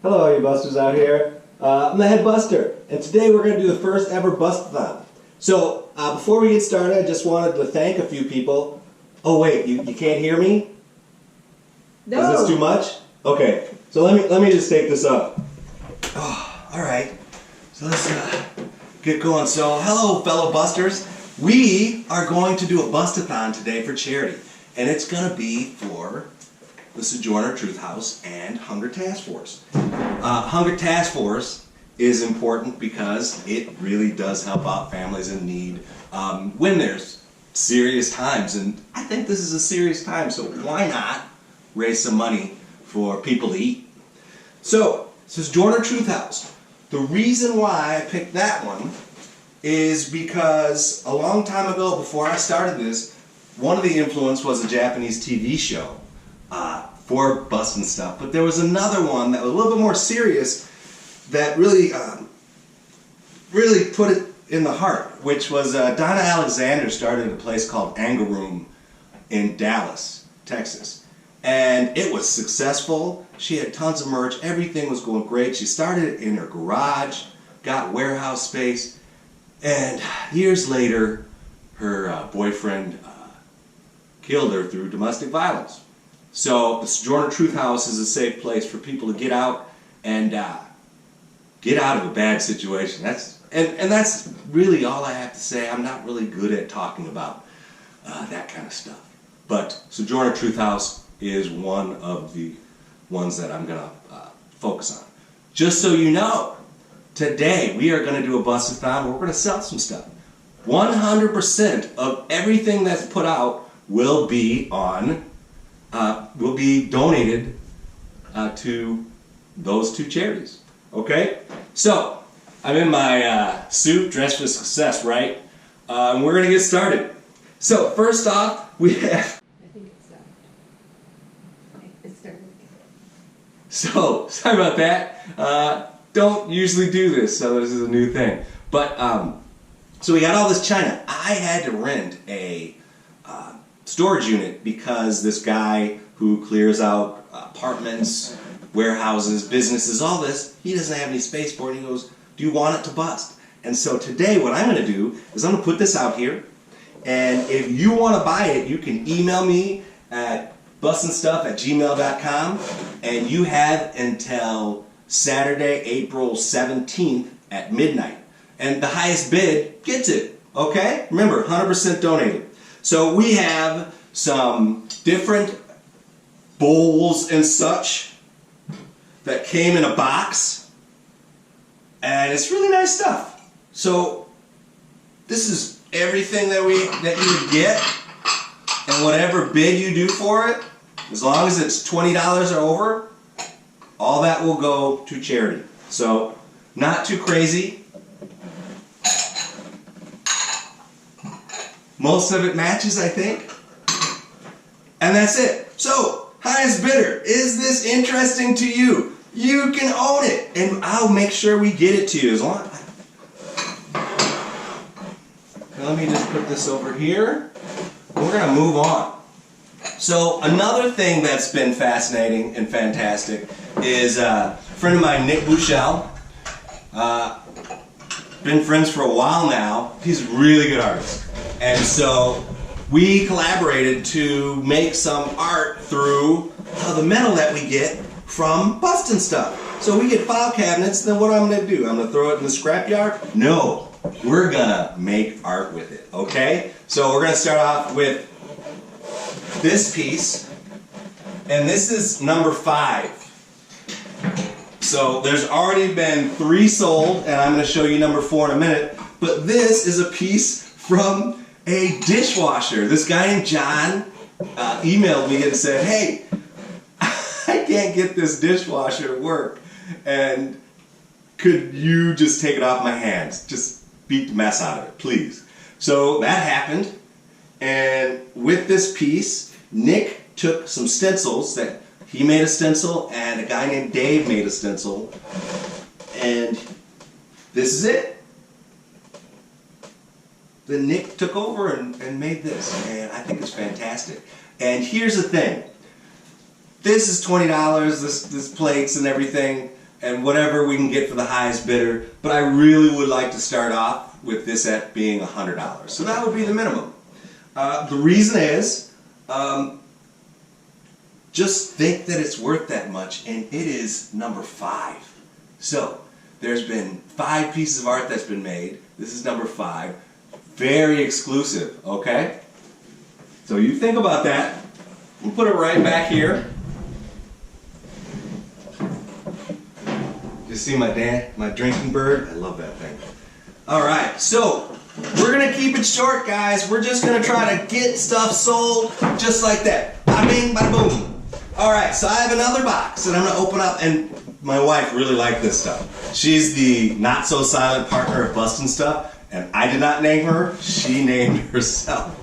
Hello all you busters out here. I'm the head buster, and today we're going to do the first ever bust-a-thon. So, before we get started, I just wanted to thank a few people. Oh wait, you can't hear me? No. Is this too much? Okay, so let me just take this up. Oh, alright. So let's get going. So, hello fellow busters. We are going to do a bust-a-thon today for charity, and it's going to be for the Sojourner Truth House and Hunger Task Force. Hunger Task Force is important because it really does help out families in need when there's serious times, and I think this is a serious time, so why not raise some money for people to eat? So, Sojourner Truth House. The reason why I picked that one is because a long time ago, before I started this, one of the influence was a Japanese TV show for busting stuff, but there was another one that was a little bit more serious that really put it in the heart, which was Donna Alexander started a place called Anger Room in Dallas, Texas, and it was successful. She had tons of merch, everything was going great. She started it in her garage, got warehouse space, and years later her boyfriend killed her through domestic violence. So the Sojourner Truth House is a safe place for people to get out and get out of a bad situation. That's really all I have to say. I'm not really good at talking about that kind of stuff. But Sojourner Truth House is one of the ones that I'm going to focus on. Just so you know, today we are going to do a bust-a-thon where we're going to sell some stuff. 100% of everything that's put out will be donated to those two charities. Okay? So, I'm in my suit, dressed for success, right? And we're going to get started. So, first off, we have... I think it's done. It started again. So, sorry about that. Don't usually do this, so this is a new thing. But, so we got all this china. I had to rent a storage unit because this guy who clears out apartments, warehouses, businesses, all this, he doesn't have any space for it. He goes, do you want it to bust? And so today what I'm going to do is I'm going to put this out here, and if you want to buy it, you can email me at bustinstuff@gmail.com, and you have until Saturday, April 17th at midnight. And the highest bid gets it, okay? Remember, 100% donated. So we have some different bowls and such that came in a box, and it's really nice stuff. So this is everything that you would get, and whatever bid you do for it, as long as it's $20 or over, all that will go to charity. So not too crazy. Most of it matches, I think. And that's it. So, highest bidder, is this interesting to you? You can own it, and I'll make sure we get it to you as long. Let me just put this over here. We're gonna move on. So, another thing that's been fascinating and fantastic is a friend of mine, Nick Bushell. Been friends for a while now. He's a really good artist. And so we collaborated to make some art through the metal that we get from busting stuff. So we get file cabinets, then what I'm going to do? I'm going to throw it in the scrapyard? No, we're going to make art with it, okay? So we're going to start off with this piece, and this is number 5. So there's already been 3 sold, and I'm going to show you number 4 in a minute, but this is a piece from a dishwasher. This guy named John emailed me and said, hey, I can't get this dishwasher to work, and could you just take it off my hands? Just beat the mess out of it, please. So that happened, and with this piece, Nick took some stencils that he made a stencil, and a guy named Dave made a stencil, and this is it. Then Nick took over and made this, and I think it's fantastic. And here's the thing. This is $20, this plates and everything. and whatever we can get for the highest bidder, but I really would like to start off with this at being $100. So that would be the minimum. The reason is, just think that it's worth that much, and it is number 5. So, there's been 5 pieces of art that's been made. This is number 5. Very exclusive, okay? So you think about that. We'll put it right back here. You see my drinking bird? I love that thing. Alright, so we're going to keep it short, guys. We're just going to try to get stuff sold just like that. Bada bing, bada boom. Alright, so I have another box that I'm going to open up, and my wife really liked this stuff. She's the not-so-silent partner of Bustin' Stuff, and I did not name her. She named herself.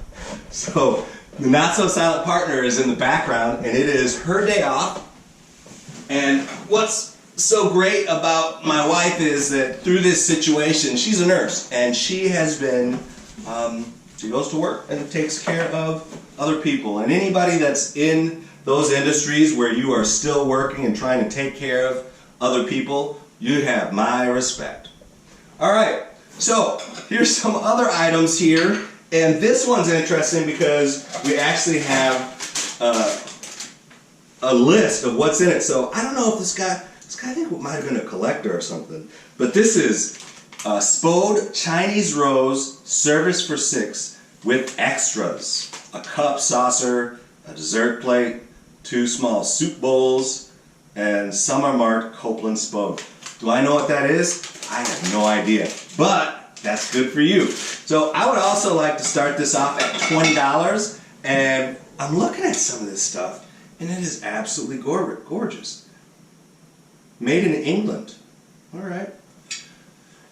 So the not-so-silent partner is in the background, and it is her day off. And what's so great about my wife is that through this situation, she's a nurse, and she has been, she goes to work and takes care of other people. And anybody that's in those industries where you are still working and trying to take care of other people, you have my respect. Alright, so here's some other items here, and this one's interesting because we actually have a list of what's in it. So I don't know if this guy I think it might have been a collector or something, but this is Spode Chinese Rose Service for 6 with extras. A cup, saucer, a dessert plate, 2 small soup bowls, and some are marked Copeland Spode. Do I know what that is? I have no idea, but that's good for you. So I would also like to start this off at $20, and I'm looking at some of this stuff, and it is absolutely gorgeous. Made in England. Alright.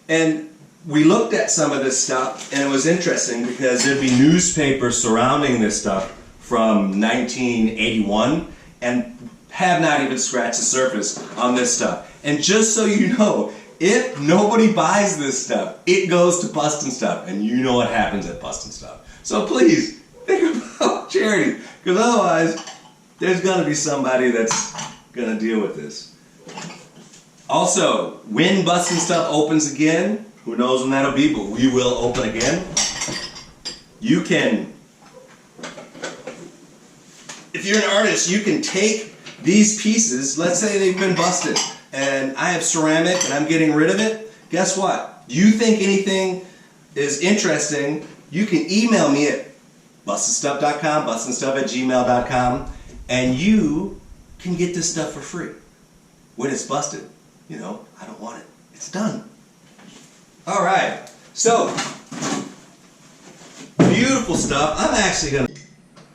And we looked at some of this stuff, and it was interesting because there'd be newspapers surrounding this stuff from 1981 and have not even scratched the surface on this stuff. And just so you know, if nobody buys this stuff, it goes to Bustin' Stuff, and you know what happens at Bustin' Stuff. So please, think about charity, because otherwise, there's going to be somebody that's going to deal with this. Also, when Bustin' Stuff opens again, who knows when that'll be, but we will open again, you can, if you're an artist, you can take these pieces, let's say they've been busted, and I have ceramic and I'm getting rid of it. Guess what? You think anything is interesting, you can email me at bustinstuff.com, bustinstuff@gmail.com, and you can get this stuff for free. When it's busted, you know, I don't want it. It's done. Alright, so, beautiful stuff. I'm actually going to,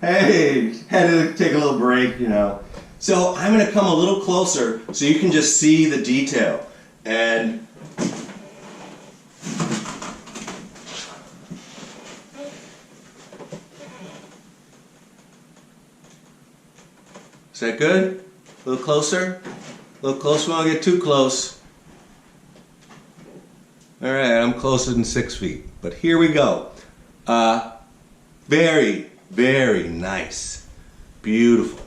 hey, had to take a little break, you know. So I'm going to come a little closer so you can just see the detail. And is that good? A little closer? A little closer, we don't get too close. Alright, I'm closer than 6 feet. But here we go. Very, very nice. Beautiful.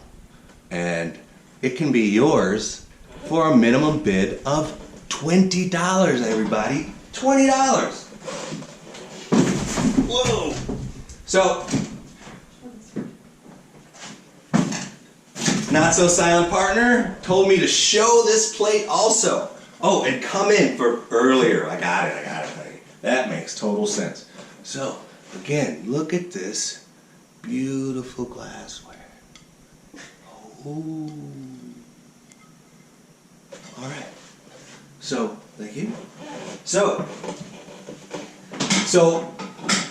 And it can be yours for a minimum bid of $20, everybody. $20! Whoa! So, Not So Silent Partner told me to show this plate also. Oh, and come in for earlier. I got it, honey. That makes total sense. So, again, look at this beautiful glassware. Oh. Alright. So, thank you. So,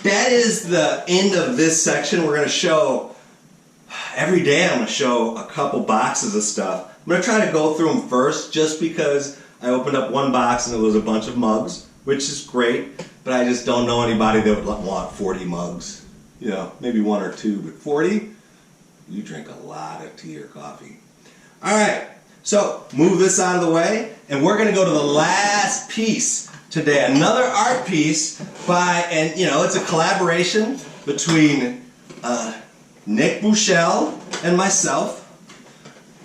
that is the end of this section. We're going to show, every day I'm going to show a couple boxes of stuff. I'm going to try to go through them first just because I opened up one box and it was a bunch of mugs, which is great, but I just don't know anybody that would want 40 mugs. You know, maybe 1 or 2, but 40? You drink a lot of tea or coffee. Alright, so move this out of the way, and we're going to go to the last piece today. Another art piece by, and you know, it's a collaboration between Nick Bushell and myself.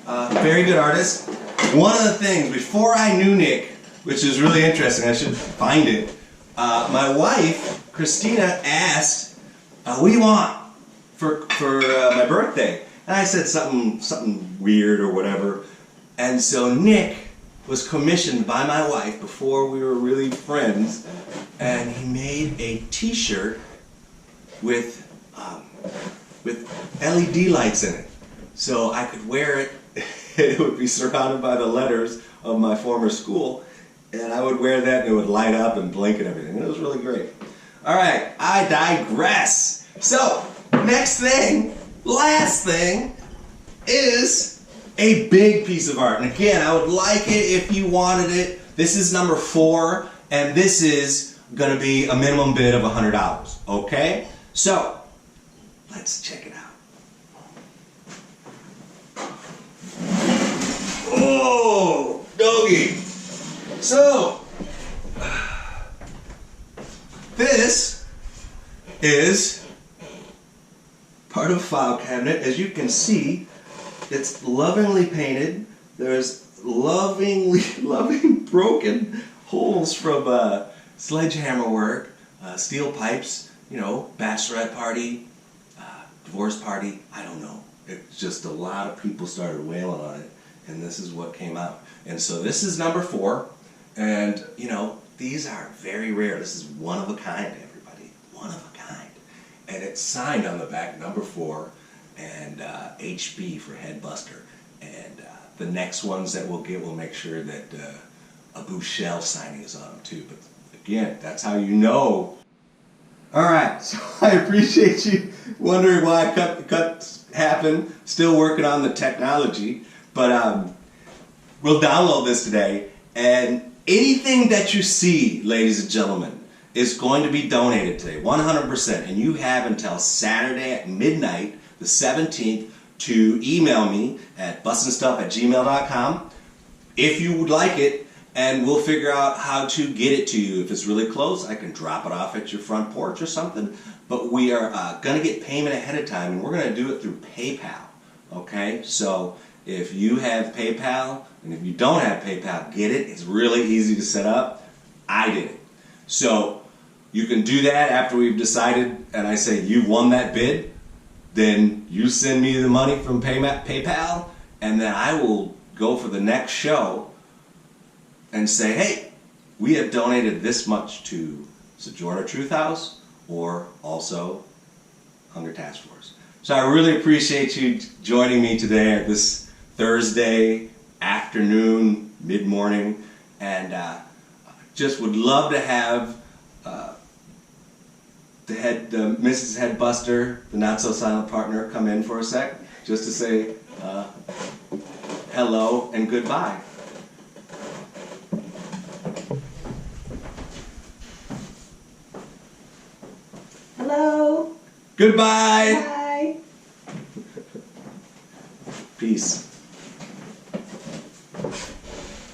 Very good artist. one of the things, before I knew Nick, which is really interesting, I should find it, my wife, Christina, asked, what do you want for my birthday? And I said something weird or whatever. And so Nick was commissioned by my wife before we were really friends, and he made a t-shirt with LED lights in it. So I could wear it, it would be surrounded by the letters of my former school, and I would wear that and it would light up and blink and everything. It was really great. Alright, I digress. So, next thing, last thing, is a big piece of art. And again, I would like it if you wanted it. This is number 4, and this is going to be a minimum bid of $100. Okay? So, let's check it out. Oh, doggy. So, this is part of a file cabinet. As you can see, it's lovingly painted. There's loving broken holes from sledgehammer work, steel pipes, you know, bachelorette party, divorce party, I don't know. It's just a lot of people started wailing on it, and this is what came out. And so this is number 4, and you know, these are very rare. This is one of a kind, everybody. One of a kind. And it's signed on the back, number 4, and HB for Headbuster. And the next ones that we'll get, we'll make sure that a Bouchelle signing is on them too. But again, that's how you know. Alright, so I appreciate you wondering why cuts happen. Still working on the technology. But we'll download this today. And anything that you see, ladies and gentlemen, is going to be donated today, 100%. And you have until Saturday at midnight, the 17th, to email me at bustinstuff@gmail.com if you would like it, and we'll figure out how to get it to you. If it's really close, I can drop it off at your front porch or something. But we are going to get payment ahead of time, and we're going to do it through PayPal. Okay? So if you have PayPal, and if you don't have PayPal, get it. It's really easy to set up. I did it. So you can do that after we've decided, and I say you won that bid. Then you send me the money from PayPal, and then I will go for the next show and say, hey, we have donated this much to Sojourner Truth House, or also Hunger Task Force. So I really appreciate you joining me today at this Thursday afternoon, mid-morning, and just would love to have the Mrs. Headbuster, the not-so-silent partner, come in for a sec, just to say hello and goodbye. Hello. Goodbye. Bye. Peace.